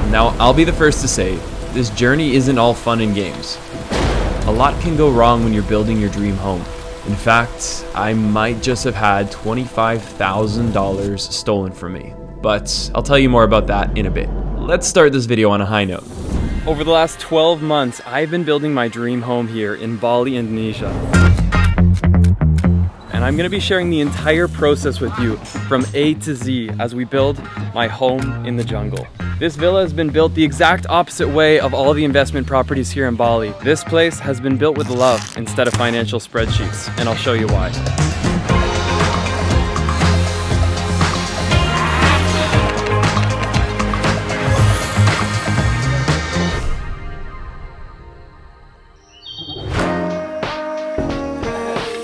Now, I'll be the first to say, this journey isn't all fun and games. A lot can go wrong when you're building your dream home. In fact, I might just have had $25,000 stolen from me. But I'll tell you more about that in a bit. Let's start this video on a high note. Over the last 12 months, I've been building my dream home here in Bali, Indonesia. And I'm gonna be sharing the entire process with you from A to Z as we build my home in the jungle. This villa has been built the exact opposite way of all the investment properties here in Bali. This place has been built with love instead of financial spreadsheets, and I'll show you why.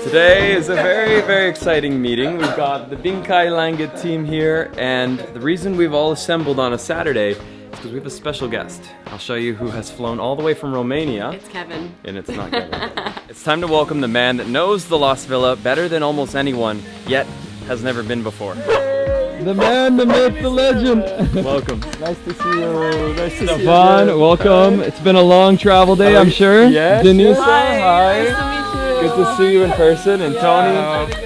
Today is a very exciting meeting. We've got the Bingkai Langit team here, and the reason we've all assembled on a Saturday is because we have a special guest. I'll show you who has flown all the way from Romania. It's Kevin. And it's not Kevin. It's time to welcome the man that knows the Lost Villa better than almost anyone, yet has never been before. The man, the myth, the legend. Welcome. Nice to see you. Nice to see you. Stefan, welcome. It's been a long travel day, I'm sure. Yes. Denise, Hi. hi. Nice to meet you. Good to see you in person, and Tony,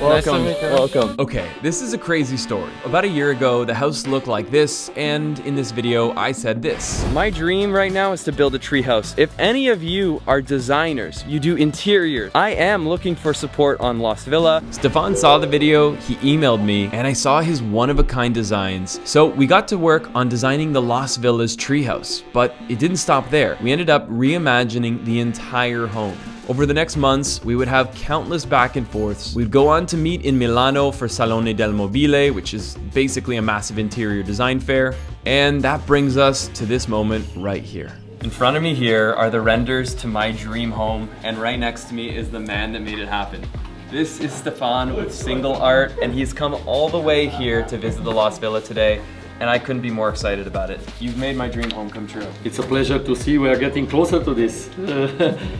welcome, Nice to meet you. welcome. Okay, this is a crazy story. About a year ago, the house looked like this, and in this video, I said this. My dream right now is to build a treehouse. If any of you are designers, you do interiors, I am looking for support on Lost Villa. Stefan saw the video, he emailed me, and I saw his one-of-a-kind designs. So we got to work on designing the Lost Villa's treehouse, but it didn't stop there. We ended up reimagining the entire home. Over the next months, we would have countless back and forths. We'd go on to meet in Milano for Salone del Mobile, which is basically a massive interior design fair. And that brings us to this moment right here. In front of me here are the renders to my dream home, and right next to me is the man that made it happen. This is Stefan with Single Art, and he's come all the way here to visit the Lost Villa today. And I couldn't be more excited about it. You've made my dream home come true. It's a pleasure to see we are getting closer to this.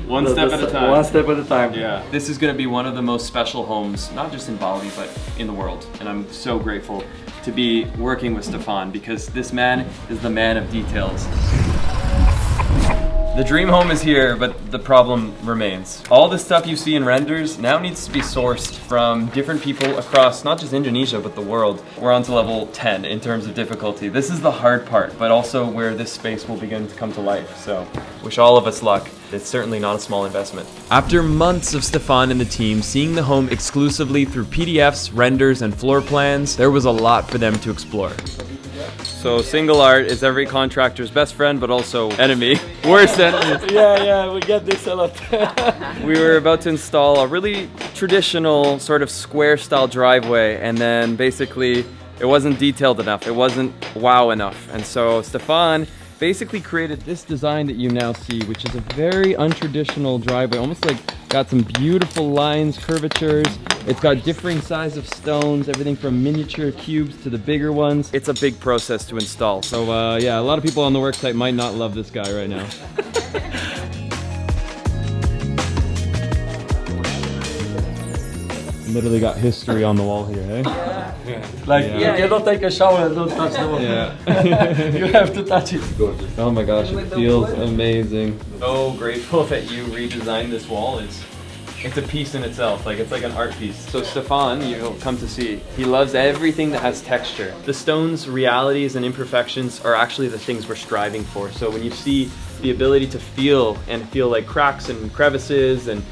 One step at a time. One step at a time. Yeah. This is gonna be one of the most special homes, not just in Bali, but in the world. And I'm so grateful to be working with Stefan because this man is the man of details. The dream home is here, but the problem remains. All the stuff you see in renders now needs to be sourced from different people across not just Indonesia, but the world. We're on to level 10 in terms of difficulty. This is the hard part, but also where this space will begin to come to life. So, wish all of us luck. It's certainly not a small investment. After months of Stefan and the team seeing the home exclusively through PDFs, renders, and floor plans, there was a lot for them to explore. So Single Art is every contractor's best friend, but also enemy. Worst enemy. Yeah, we get this a lot. We were about to install a really traditional sort of square style driveway, and then basically it wasn't detailed enough. It wasn't wow enough. And so Stefan basically created this design that you now see, which is a very untraditional driveway, almost like got some beautiful lines, curvatures. It's got differing size of stones, everything from miniature cubes to the bigger ones. It's a big process to install. So yeah, a lot of people on the worksite might not love this guy right now. Literally got history on the wall here, eh? Like, you cannot take a shower and don't touch the wall. Yeah. You have to touch it. Oh my gosh, it feels amazing. So grateful that you redesigned this wall. It's a piece in itself, like it's like an art piece. So Stefan, you'll come to see, he loves everything that has texture. The stone's realities and imperfections are actually the things we're striving for. So when you see the ability to feel like cracks and crevices and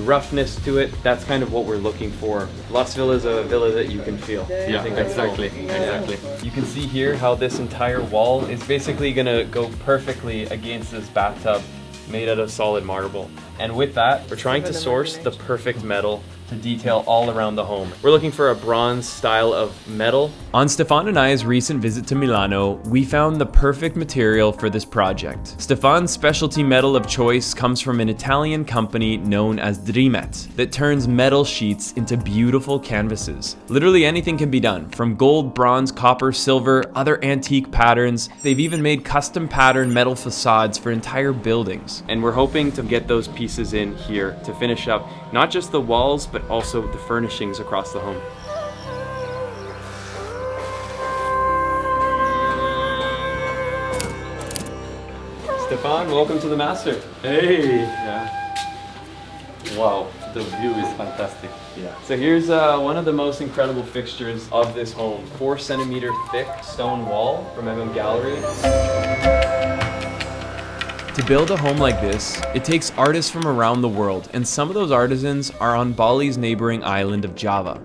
roughness to it, that's kind of what we're looking for. Lost Villa is a villa that you can feel. Yeah, exactly. You can see here how this entire wall is basically gonna go perfectly against this bathtub made out of solid marble. And with that, we're trying to source the perfect metal to detail all around the home. We're looking for a bronze style of metal. On Stefan and I's recent visit to Milano, we found the perfect material for this project. Stefan's specialty metal of choice comes from an Italian company known as Dreamet that turns metal sheets into beautiful canvases. Literally anything can be done, from gold, bronze, copper, silver, other antique patterns. They've even made custom patterned metal facades for entire buildings. And we're hoping to get those pieces in here to finish up not just the walls, but also the furnishings across the home. Stefan, welcome to the master. Hey! Yeah. Wow, the view is fantastic. Yeah. So here's one of the most incredible fixtures of this home. 4-centimeter thick stone wall from Gallery. To build a home like this, it takes artists from around the world, and some of those artisans are on Bali's neighboring island of Java.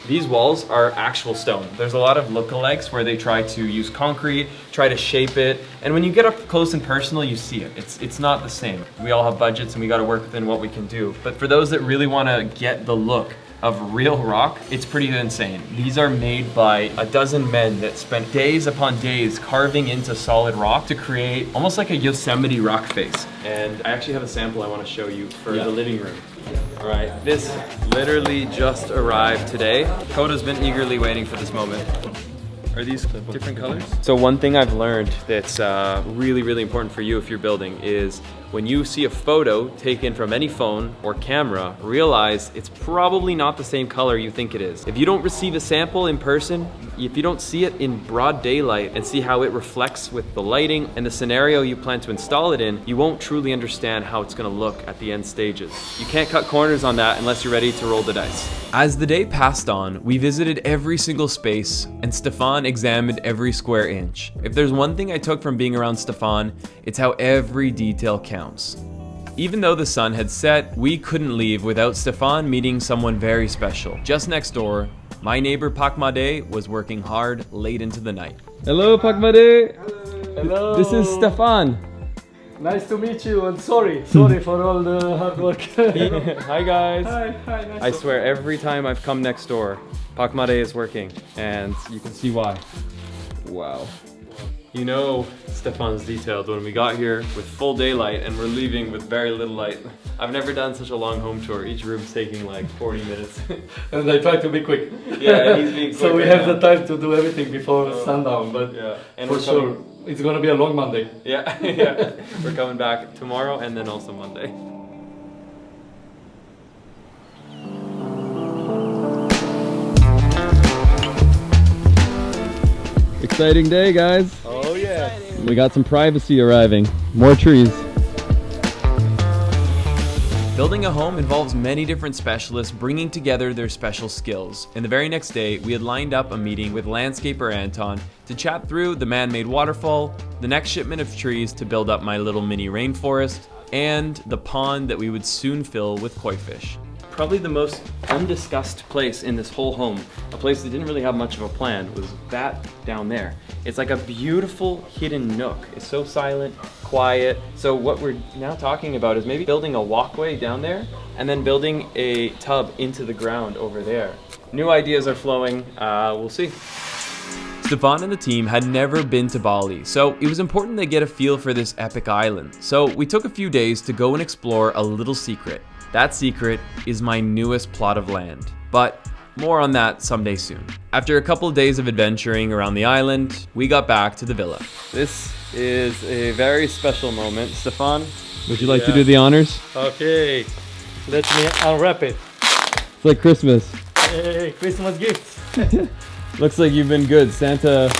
These walls are actual stone. There's a lot of lookalikes where they try to use concrete, try to shape it, and when you get up close and personal, you see it. It's not the same. We all have budgets and we gotta work within what we can do. But for those that really wanna get the look of real rock, it's pretty insane. These are made by a dozen men that spent days upon days carving into solid rock to create almost like a Yosemite rock face. And I actually have a sample I want to show you for the living room. All right, this literally just arrived today. Coda's been eagerly waiting for this moment. Are these different colors? So one thing I've learned that's really, really important for you if you're building is when you see a photo taken from any phone or camera, realize it's probably not the same color you think it is. If you don't receive a sample in person, if you don't see it in broad daylight and see how it reflects with the lighting and the scenario you plan to install it in, you won't truly understand how it's gonna look at the end stages. You can't cut corners on that unless you're ready to roll the dice. As the day passed on, we visited every single space and Stefan examined every square inch. If there's one thing I took from being around Stefan, it's how every detail counts. Even though the sun had set, we couldn't leave without Stefan meeting someone very special. Just next door, my neighbor Pakmade was working hard late into the night. Hello Pakmade! Hello! This is Stefan. Nice to meet you and sorry for all the hard work. Hi guys! Hi, nice I swear every time I've come next door, Pakmade is working and you can see why. Wow. You know Stefan's detailed when we got here with full daylight and we're leaving with very little light. I've never done such a long home tour. Each room's taking like 40 minutes. And I try to be quick. Yeah, he's being quick. So we right have now. the time to do everything before sundown, but Yeah, and for sure it's gonna be a long Monday. Yeah, yeah. We're coming back tomorrow and then also Monday. Exciting day, guys. Oh yeah. We got some privacy arriving. More trees. Building a home involves many different specialists bringing together their special skills. And the very next day, we had lined up a meeting with landscaper Anton to chat through the man-made waterfall, the next shipment of trees to build up my little mini rainforest, and the pond that we would soon fill with koi fish. Probably the most undiscussed place in this whole home, a place that didn't really have much of a plan, was that down there. It's like a beautiful hidden nook. It's so silent, quiet. So what we're now talking about is maybe building a walkway down there and then building a tub into the ground over there. New ideas are flowing, we'll see. Stefan and the team had never been to Bali, so it was important they get a feel for this epic island. So we took a few days to go and explore a little secret. That secret is my newest plot of land, but more on that someday soon. After a couple of days of adventuring around the island, we got back to the villa. This is a very special moment. Stefan, would you like to do the honors? Okay, let me unwrap it. It's like Christmas. Hey, Christmas gifts. Looks like you've been good. Santa's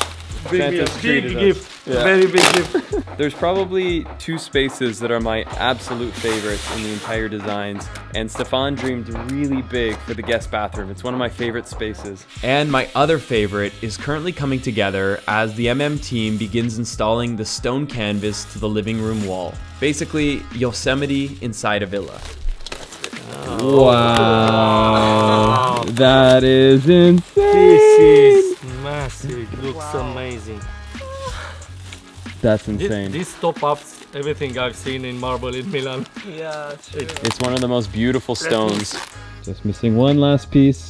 Big treated us. gift. Yeah. Very big gift. There's probably two spaces that are my absolute favorites in the entire designs, and Stefan dreamed really big for the guest bathroom. It's one of my favorite spaces. And my other favorite is currently coming together as the team begins installing the stone canvas to the living room wall. Basically, Yosemite inside a villa. Wow, that is insane. This is massive. It looks amazing. That's insane. This top ups everything I've seen in marble in Milan. Yeah, true. It's one of the most beautiful stones. Just missing one last piece.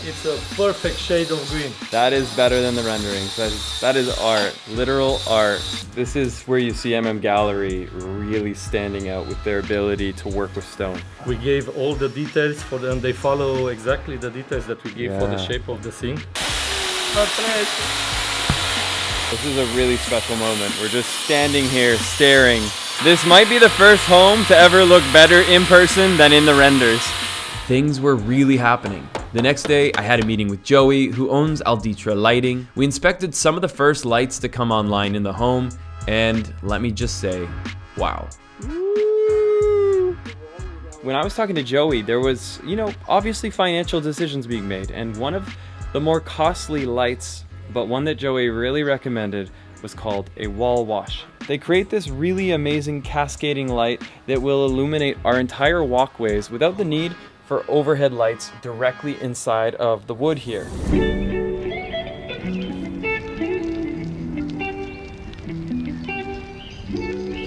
It's a perfect shade of green. That is better than the renderings. That is art, literal art. This is where you see Gallery really standing out with their ability to work with stone. We gave all the details for them. They follow exactly the details that we gave for the Yeah. shape of the sink. This is a really special moment. We're just standing here staring. This might be the first home to ever look better in person than in the renders. Things were really happening. The next day, I had a meeting with Joey, who owns Alditra Lighting. We inspected some of the first lights to come online in the home, And let me just say, wow. When I was talking to Joey, there was, you know, obviously financial decisions being made, and one of the more costly lights, but one that Joey really recommended, was called a wall wash. They create this really amazing cascading light that will illuminate our entire walkways without the need for overhead lights directly inside of the wood here.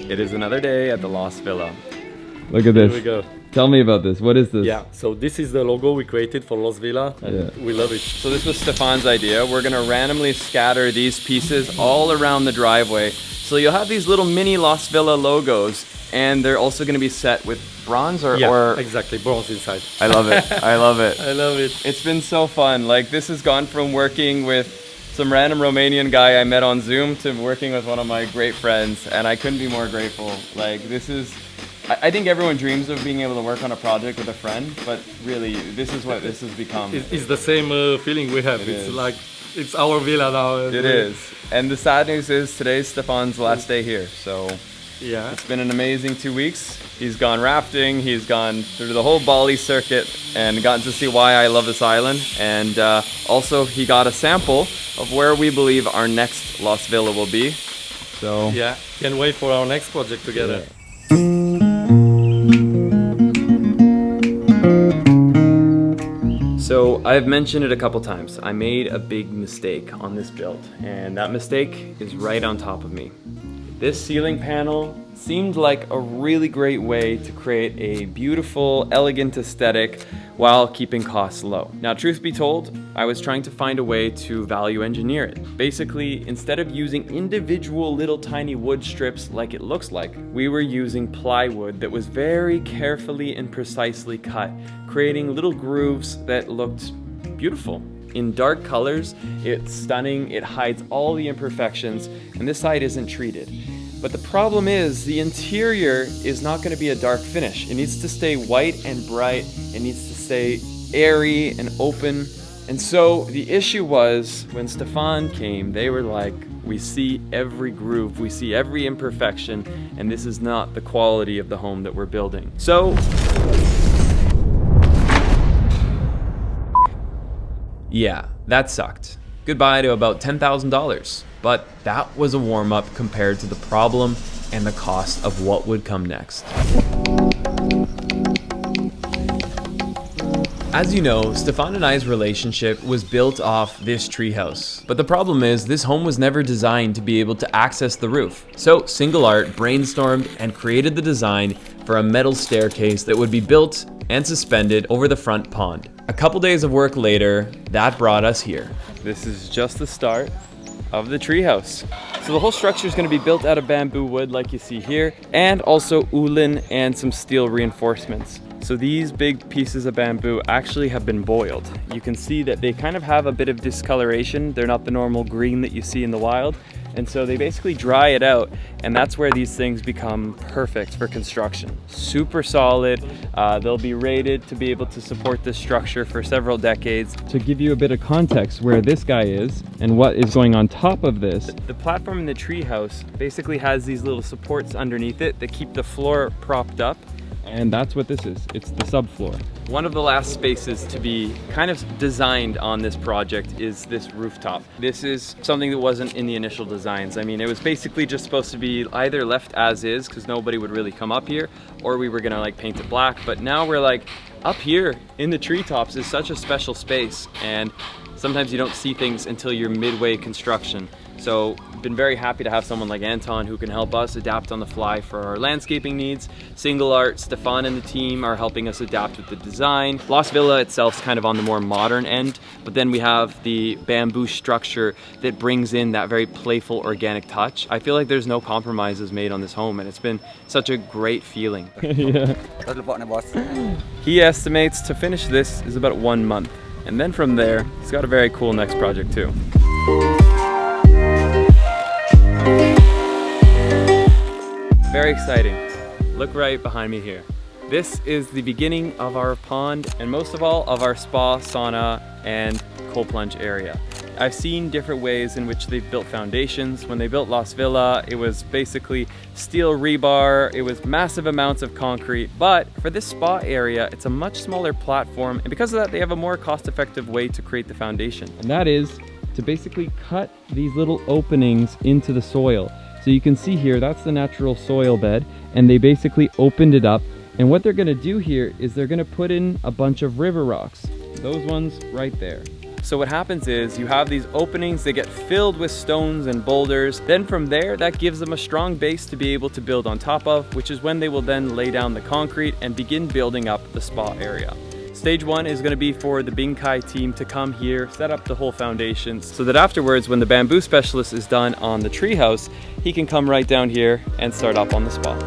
It is another day at the Lost Villa. Look at this. Here we go. Tell me about this. What is this? Yeah, so this is the logo we created for Lost Villa, and we love it. So this was Stefan's idea. We're gonna randomly scatter these pieces all around the driveway. So you'll have these little mini Lost Villa logos, and they're also gonna be set with bronze or exactly, bronze inside. I love it. I love it. I love it. It's been so fun. Like, this has gone from working with some random Romanian guy I met on Zoom to working with one of my great friends, and I couldn't be more grateful. Like, this is, I think everyone dreams of being able to work on a project with a friend, but really, this is what this has become. It's the same feeling we have. It's like, it's our villa now. It is. And the sad news is today's Stefan's last day here, so yeah, it's been an amazing 2 weeks. He's gone rafting, he's gone through the whole Bali circuit and gotten to see why I love this island. And also he got a sample of where we believe our next Lost Villa will be. So yeah, can't wait for our next project together. Yeah. So I've mentioned it a couple times. I made a big mistake on this build, and that mistake is right on top of me. This ceiling panel seemed like a really great way to create a beautiful, elegant aesthetic while keeping costs low. Now, truth be told, I was trying to find a way to value engineer it. Basically, instead of using individual little tiny wood strips like it looks like, we were using plywood that was very carefully and precisely cut, creating little grooves that looked beautiful. In dark colors, it's stunning, it hides all the imperfections, and this side isn't treated. But the problem is, the interior is not going to be a dark finish. It needs to stay white and bright, it needs to stay airy and open. And so the issue was, when Stefan came, they were like, we see every groove, we see every imperfection, and this is not the quality of the home that we're building. So, yeah, that sucked. Goodbye to about $10,000. But that was a warm-up compared to the problem and the cost of what would come next. As you know, Stefan and I's relationship was built off this treehouse. But the problem is, this home was never designed to be able to access the roof. So Single Art brainstormed and created the design for a metal staircase that would be built and suspended over the front pond. A couple days of work later, that brought us here. This is just the start of the treehouse. So the whole structure is going to be built out of bamboo wood like you see here, and also ulen and some steel reinforcements. So these big pieces of bamboo actually have been boiled. You can see that they kind of have a bit of discoloration. They're not the normal green that you see in the wild. And so they basically dry it out, and that's where these things become perfect for construction. Super solid. They'll be rated to be able to support this structure for several decades. To give you a bit of context where this guy is and what is going on top of this, the platform in the treehouse basically has these little supports underneath it that keep the floor propped up. And that's what this is. It's the subfloor. One of the last spaces to be kind of designed on this project is this rooftop. This is something that wasn't in the initial designs. I mean, it was basically just supposed to be either left as is, because nobody would really come up here, or we were gonna like paint it black. But now we're like, up here in the treetops is such a special space, and sometimes you don't see things until you're midway construction. So been very happy to have someone like Anton who can help us adapt on the fly for our landscaping needs. Single Art, Stefan and the team are helping us adapt with the design. Lost Villa itself is kind of on the more modern end, but then we have the bamboo structure that brings in that very playful organic touch. I feel like there's no compromises made on this home, and it's been such a great feeling. Yeah. He estimates to finish this is about 1 month. And then from there, he's got a very cool next project too. Very exciting. Look right behind me here. This is the beginning of our pond, and most of all of our spa, sauna, and cold plunge area. I've seen different ways in which they've built foundations. When they built Las Villa, it was basically steel rebar, it was massive amounts of concrete, but for this spa area, it's a much smaller platform, and because of that, they have a more cost-effective way to create the foundation. And that is to basically cut these little openings into the soil. So you can see here, that's the natural soil bed, and they basically opened it up. And what they're gonna do here is they're gonna put in a bunch of river rocks. Those ones right there. So what happens is you have these openings, they get filled with stones and boulders. Then from there, that gives them a strong base to be able to build on top of, which is when they will then lay down the concrete and begin building up the spa area. Stage 1 is going to be for the Bingkai team to come here, set up the whole foundation, so that afterwards, when the bamboo specialist is done on the treehouse, he can come right down here and start up on the spa.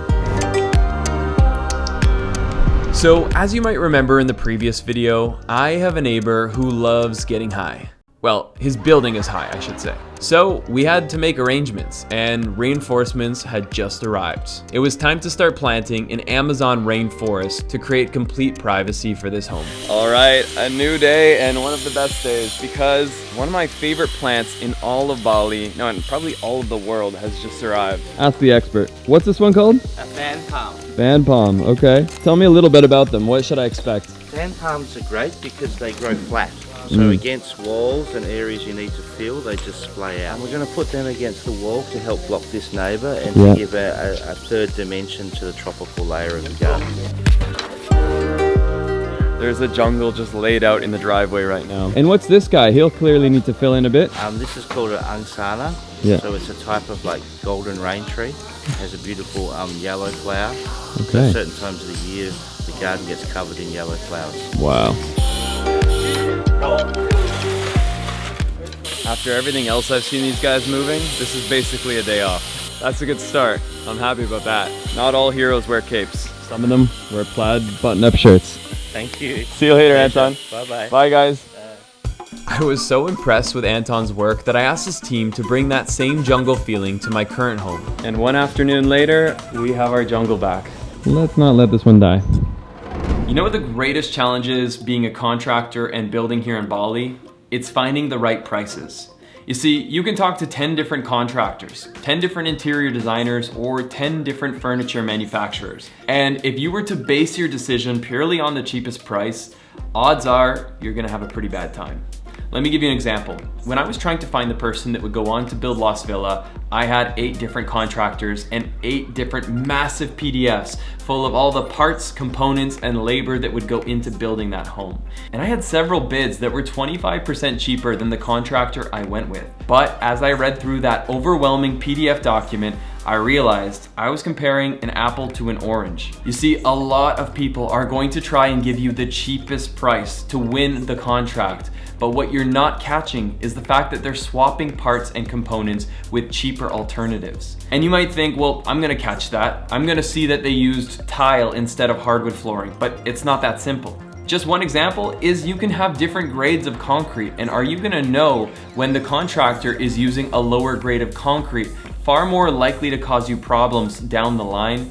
So, as you might remember in the previous video, I have a neighbor who loves getting high. Well, his building is high, I should say. So we had to make arrangements, and reinforcements had just arrived. It was time to start planting an Amazon rainforest to create complete privacy for this home. All right, a new day and one of the best days, because one of my favorite plants in all of Bali, no, and probably all of the world, has just arrived. Ask the expert. What's this one called? A fan palm. Fan palm, okay. Tell me a little bit about them. What should I expect? Fan palms are great because they grow flat. So against walls and areas you need to fill, they just splay out. And we're going to put them against the wall to help block this neighbour and to give a third dimension to the tropical layer of the garden. There's a jungle just laid out in the driveway right now. And what's this guy? He'll clearly need to fill in a bit. This is called an angsana. Yeah. So it's a type of like golden rain tree. It has a beautiful yellow flower. Okay. At certain times of the year, the garden gets covered in yellow flowers. Wow. After everything else I've seen these guys moving, this is basically a day off. That's a good start. I'm happy about that. Not all heroes wear capes. Some of them wear plaid button-up shirts. Thank you. See you later, Anton. Bye-bye. Bye, guys. I was so impressed with Anton's work that I asked his team to bring that same jungle feeling to my current home. And one afternoon later, we have our jungle back. Let's not let this one die. You know what the greatest challenge is being a contractor and building here in Bali? It's finding the right prices. You see, you can talk to 10 different contractors, 10 different interior designers, or 10 different furniture manufacturers. And if you were to base your decision purely on the cheapest price, odds are you're gonna have a pretty bad time. Let me give you an example. When I was trying to find the person that would go on to build Las Villa, I had 8 different contractors and 8 different massive PDFs full of all the parts, components, and labor that would go into building that home. And I had several bids that were 25% cheaper than the contractor I went with. But as I read through that overwhelming PDF document, I realized I was comparing an apple to an orange. You see, a lot of people are going to try and give you the cheapest price to win the contract. But what you're not catching is the fact that they're swapping parts and components with cheaper alternatives. And you might think, well, I'm gonna catch that. I'm gonna see that they used tile instead of hardwood flooring, but it's not that simple. Just one example is you can have different grades of concrete, and are you gonna know when the contractor is using a lower grade of concrete, far more likely to cause you problems down the line?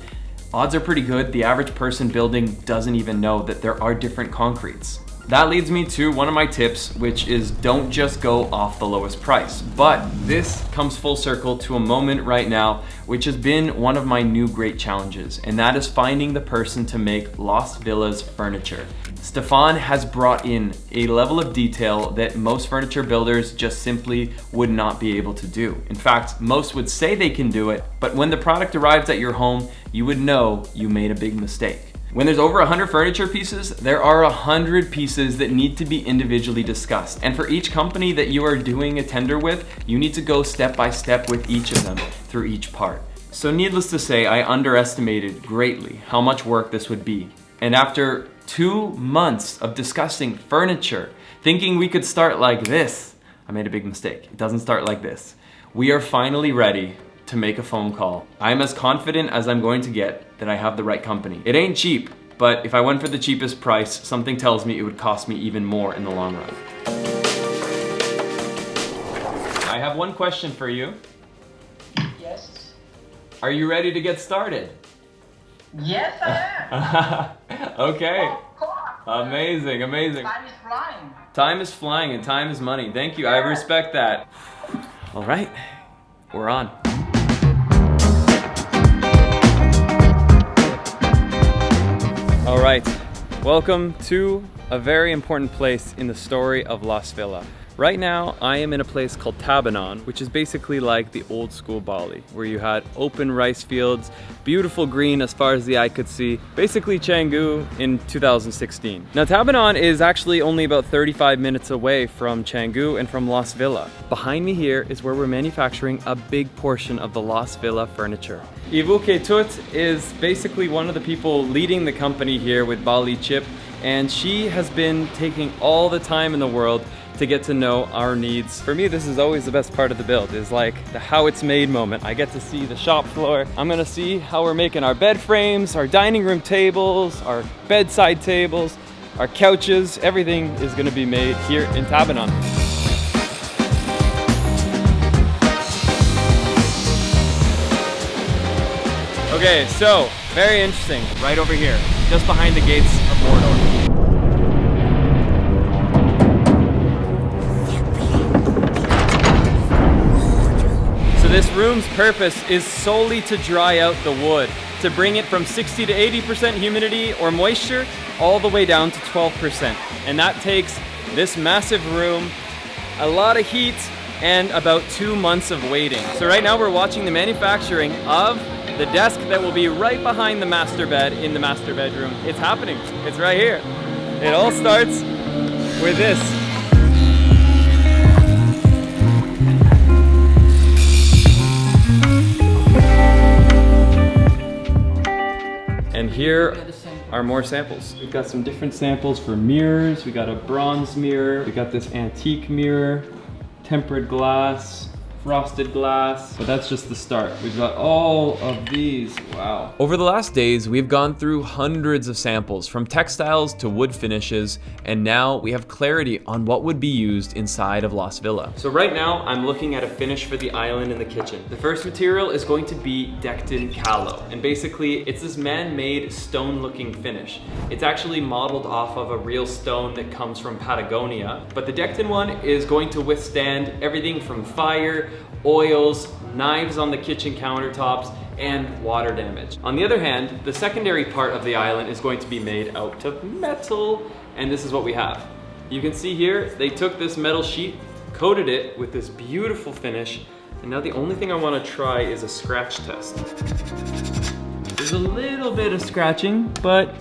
Odds are pretty good the average person building doesn't even know that there are different concretes. That leads me to one of my tips, which is don't just go off the lowest price. But this comes full circle to a moment right now, which has been one of my new great challenges, and that is finding the person to make Las Villas furniture. Stefan has brought in a level of detail that most furniture builders just simply would not be able to do. In fact, most would say they can do it, but when the product arrives at your home, you would know you made a big mistake. When there's over 100 furniture pieces, there are 100 pieces that need to be individually discussed. And for each company that you are doing a tender with, you need to go step by step with each of them through each part. So needless to say, I underestimated greatly how much work this would be. And after 2 months of discussing furniture, thinking we could start like this, I made a big mistake. It doesn't start like this. We are finally ready to make a phone call. I'm as confident as I'm going to get that I have the right company. It ain't cheap, but if I went for the cheapest price, something tells me it would cost me even more in the long run. I have one question for you. Yes. Are you ready to get started? Yes, I am. Okay. Of course. Amazing, amazing. Time is flying. Time is flying and time is money. Thank you, I respect that. All right, we're on. All right, welcome to a very important place in the story of Las Villa. Right now, I am in a place called Tabanan, which is basically like the old school Bali, where you had open rice fields, beautiful green as far as the eye could see, basically Canggu in 2016. Now Tabanan is actually only about 35 minutes away from Canggu and from Las Villa. Behind me here is where we're manufacturing a big portion of the Las Villa furniture. Ibu Ketut is basically one of the people leading the company here with Bali Chip, and she has been taking all the time in the world to get to know our needs. For me, this is always the best part of the build, is like the how it's made moment. I get to see the shop floor. I'm gonna see how we're making our bed frames, our dining room tables, our bedside tables, our couches. Everything is gonna be made here in Tabanan. Okay, so very interesting, right over here, just behind the gates of Mordor. This room's purpose is solely to dry out the wood, to bring it from 60 to 80% humidity or moisture all the way down to 12%. And that takes this massive room, a lot of heat, and about 2 months of waiting. So right now we're watching the manufacturing of the desk that will be right behind the master bed in the master bedroom. It's happening, it's right here. It all starts with this. And here are more samples. We've got some different samples for mirrors. We got a bronze mirror. We got this antique mirror, tempered glass, frosted glass, but that's just the start. We've got all of these, wow. Over the last days, we've gone through hundreds of samples, from textiles to wood finishes, and now we have clarity on what would be used inside of Las Villa. So right now, I'm looking at a finish for the island and the kitchen. The first material is going to be Dectin Callow, and basically, it's this man-made stone-looking finish. It's actually modeled off of a real stone that comes from Patagonia, but the Dectin one is going to withstand everything from fire, oils, knives on the kitchen countertops, and water damage. On the other hand, the secondary part of the island is going to be made out of metal, and this is what we have. You can see here, they took this metal sheet, coated it with this beautiful finish, and now the only thing I want to try is a scratch test. There's a little bit of scratching, but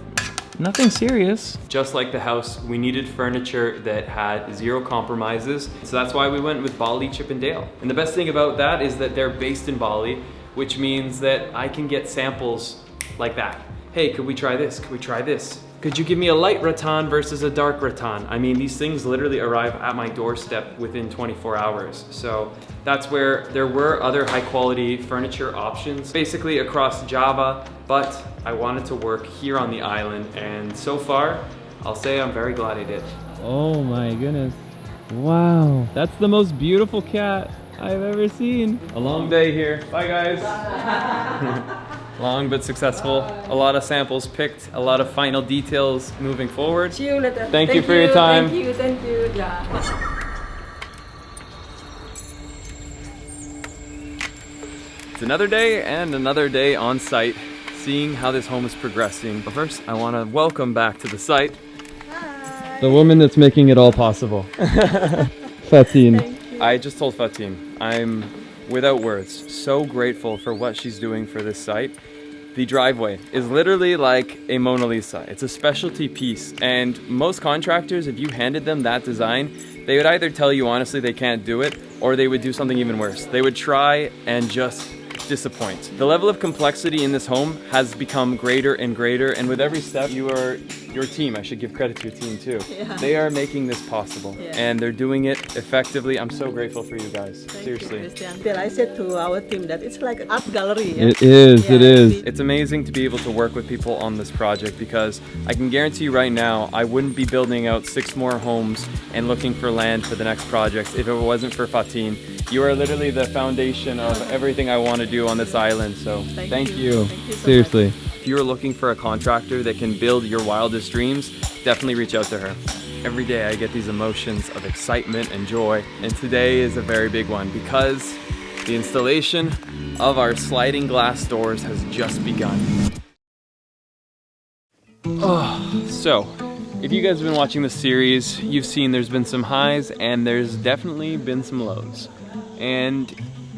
nothing serious. Just like the house, we needed furniture that had zero compromises. So that's why we went with Bali Chip and Dale. And the best thing about that is that they're based in Bali, which means that I can get samples like that. Hey, could we try this? Could we try this? Could you give me a light rattan versus a dark rattan? I mean, these things literally arrive at my doorstep within 24 hours. So that's where there were other high quality furniture options, basically across Java, but I wanted to work here on the island, and so far, I'll say I'm very glad I did. Oh my goodness. Wow, that's the most beautiful cat I've ever seen. A long day here. Bye guys. Long but successful. A lot of samples picked, a lot of final details moving forward. See you later. Thank you for your time. Thank you. Yeah. It's another day and another day on site, seeing how this home is progressing. But first, I want to welcome back to the site the woman that's making it all possible. Fatine. I just told Fatine, I'm without words, so grateful for what she's doing for this site. The driveway is literally like a Mona Lisa. It's a specialty piece, and most contractors, if you handed them that design, they would either tell you honestly they can't do it, or they would do something even worse. They would try and just disappoint. The level of complexity in this home has become greater and greater, and with every step, your team, I should give credit to your team too. Yeah. They are making this possible, and they're doing it effectively. I'm so grateful for you guys. Seriously. I said to our team that it's like an art gallery. Yeah? It is, it is. It's amazing to be able to work with people on this project, because I can guarantee you right now, I wouldn't be building out 6 more homes and looking for land for the next projects if it wasn't for Fatine. You are literally the foundation of everything I want to do on this island, so thank you. Thank you so seriously. much. if you're looking for a contractor that can build your wildest dreams, definitely reach out to her. Every day I get these emotions of excitement and joy, and today is a very big one because the installation of our sliding glass doors has just begun. So, if you guys have been watching this series, you've seen there's been some highs and there's definitely been some lows. And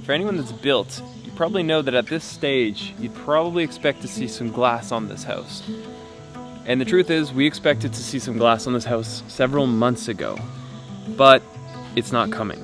for anyone that's built, you probably know that at this stage, you'd probably expect to see some glass on this house. And the truth is, we expected to see some glass on this house several months ago, but it's not coming.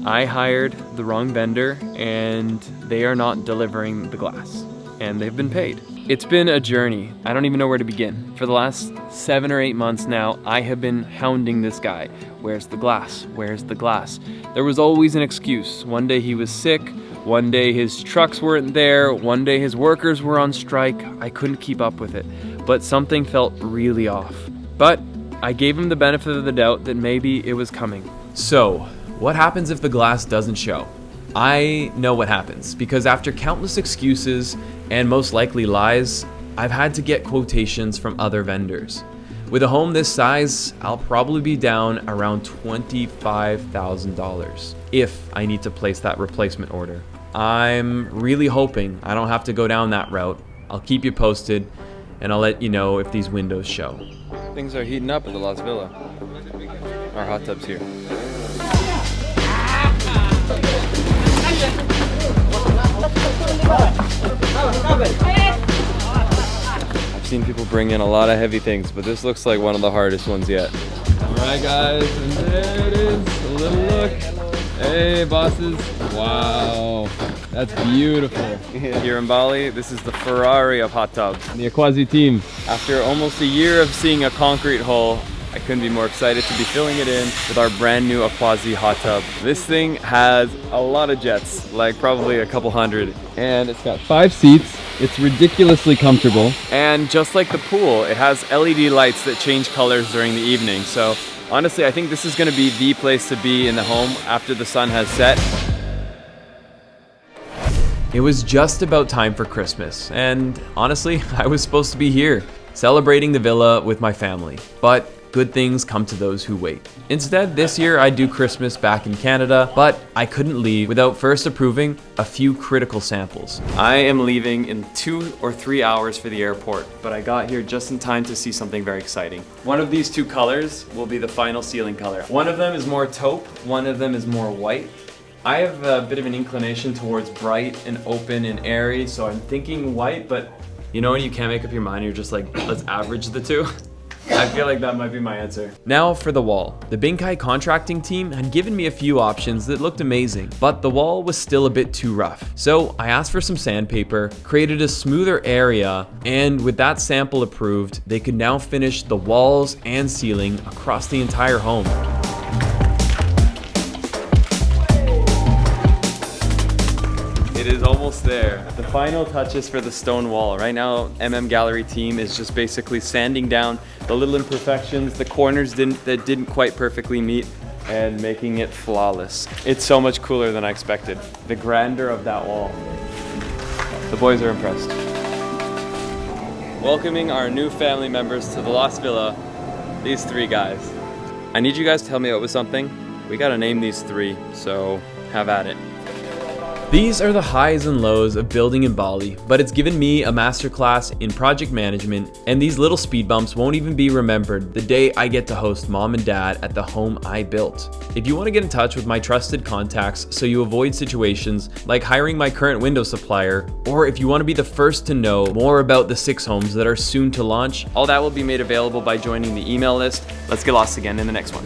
I hired the wrong vendor and they are not delivering the glass, and they've been paid. It's been a journey. I don't even know where to begin. For the last 7 or 8 months now, I have been hounding this guy. Where's the glass? Where's the glass? There was always an excuse. One day he was sick, one day his trucks weren't there, one day his workers were on strike. I couldn't keep up with it, but something felt really off. But I gave him the benefit of the doubt that maybe it was coming. So, what happens if the glass doesn't show? I know what happens, because after countless excuses and most likely lies, I've had to get quotations from other vendors. With a home this size, I'll probably be down around $25,000 if I need to place that replacement order. I'm really hoping I don't have to go down that route. I'll keep you posted and I'll let you know if these windows show. Things are heating up at the Lost Villa. Our hot tub's here. I've seen people bring in a lot of heavy things, but this looks like one of the hardest ones yet. All right, guys, and there it is. A little look. Hey, bosses. Wow, that's beautiful. Here in Bali, this is the Ferrari of hot tubs. The Aquazi team. After almost a year of seeing a concrete hull, I couldn't be more excited to be filling it in with our brand new Aquazi hot tub. This thing has a lot of jets, like probably a couple hundred. And it's got 5 seats. It's ridiculously comfortable. And just like the pool, it has LED lights that change colors during the evening. So honestly, I think this is gonna be the place to be in the home after the sun has set. It was just about time for Christmas. And honestly, I was supposed to be here, celebrating the villa with my family. But good things come to those who wait. Instead, this year I do Christmas back in Canada, but I couldn't leave without first approving a few critical samples. I am leaving in 2 or 3 hours for the airport, but I got here just in time to see something very exciting. One of these 2 colors will be the final ceiling color. One of them is more taupe, one of them is more white. I have a bit of an inclination towards bright and open and airy, so I'm thinking white, but you know when you can't make up your mind, you're just like, let's average the 2? I feel like that might be my answer. Now for the wall. The Binkai contracting team had given me a few options that looked amazing, but the wall was still a bit too rough. So I asked for some sandpaper, created a smoother area, and with that sample approved, they could now finish the walls and ceiling across the entire home. It is almost there. The final touches for the stone wall. Right now, Gallery team is just basically sanding down the little imperfections, the corners that didn't quite perfectly meet, and making it flawless. It's so much cooler than I expected. The grandeur of that wall. The boys are impressed. Welcoming our new family members to the Lost Villa, these 3 guys. I need you guys to help me out with something. We gotta name these 3, so have at it. These are the highs and lows of building in Bali, but it's given me a masterclass in project management, and these little speed bumps won't even be remembered the day I get to host mom and dad at the home I built. If you want to get in touch with my trusted contacts so you avoid situations like hiring my current window supplier, or if you want to be the first to know more about the 6 homes that are soon to launch, all that will be made available by joining the email list. Let's get lost again in the next one.